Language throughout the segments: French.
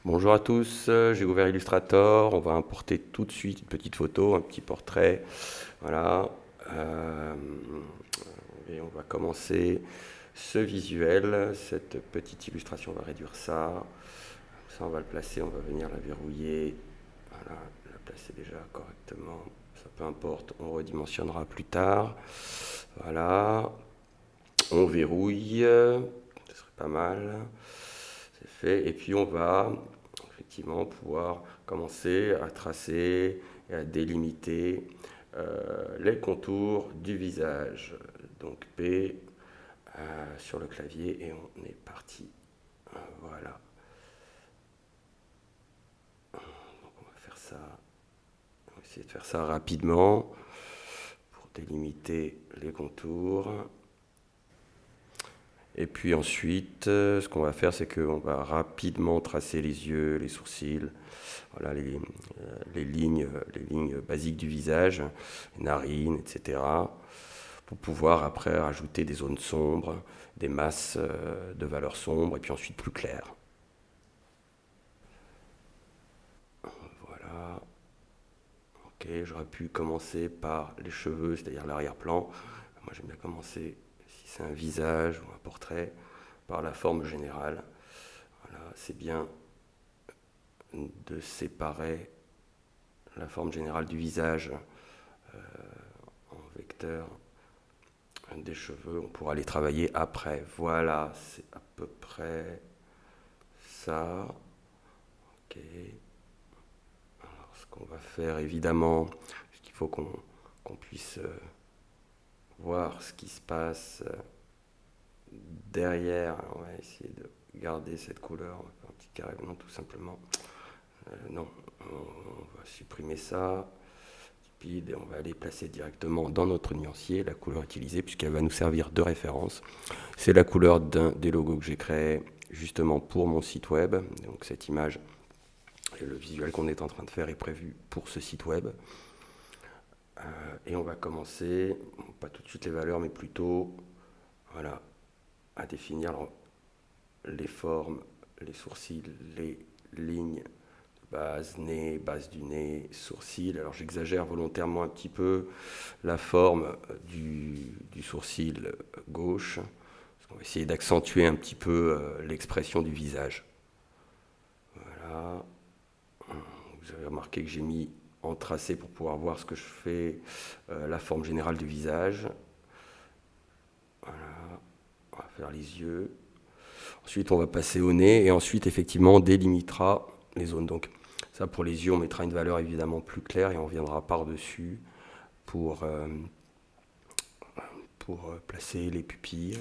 Bonjour à tous, j'ai ouvert Illustrator, on va importer tout de suite une petite photo, un petit portrait, voilà. Euh, et on va commencer ce visuel, cette petite illustration, on va réduire ça, ça on va le placer, on va venir la verrouiller, voilà, la placer déjà correctement, ça peu importe, on redimensionnera plus tard, voilà, on verrouille, ce serait pas mal, c'est fait, et puis on va effectivement pouvoir commencer à tracer et à délimiter les contours du visage. Donc P sur le clavier et on est parti. Voilà. Donc on va faire ça. On va essayer de faire ça rapidement pour délimiter les contours. Et puis ensuite, ce qu'on va faire, c'est qu'on va rapidement tracer les yeux, les sourcils, voilà, les lignes basiques du visage, les narines, etc. Pour pouvoir après rajouter des zones sombres, des masses de valeurs sombres, et puis ensuite plus claires. Voilà. Ok, j'aurais pu commencer par les cheveux, c'est-à-dire l'arrière-plan. Moi j'aime bien commencer, si c'est un visage ou un portrait, par la forme générale. Voilà, c'est bien de séparer la forme générale du visage en vecteur des cheveux. On pourra les travailler après. Voilà, c'est à peu près ça. Ok. Alors, ce qu'on va faire, évidemment, c'est qu'il faut qu'on puisse voir ce qui se passe derrière. On va essayer de garder cette couleur. On va faire un petit carré, non, tout simplement. Non, on va supprimer ça. Et on va aller placer directement dans notre nuancier la couleur utilisée puisqu'elle va nous servir de référence. C'est la couleur d'un des logos que j'ai créé justement pour mon site web. Donc cette image et le visuel qu'on est en train de faire est prévu pour ce site web. Et on va commencer, pas tout de suite les valeurs, mais plutôt voilà, à définir les formes, les sourcils, les lignes base, nez, base du nez, sourcil. Alors j'exagère volontairement un petit peu la forme du sourcil gauche, parce qu'on va essayer d'accentuer un petit peu l'expression du visage. Voilà. Vous avez remarqué que j'ai mis en tracé pour pouvoir voir ce que je fais, la forme générale du visage. Voilà. On va faire les yeux. Ensuite, on va passer au nez et ensuite, effectivement, on délimitera les zones. Donc, ça, pour les yeux, on mettra une valeur évidemment plus claire et on viendra par-dessus pour placer les pupilles.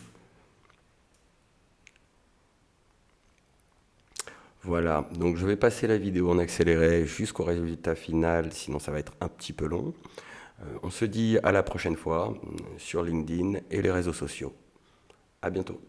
Voilà, donc je vais passer la vidéo en accéléré jusqu'au résultat final, sinon ça va être un petit peu long. On se dit à la prochaine fois sur LinkedIn et les réseaux sociaux. À bientôt.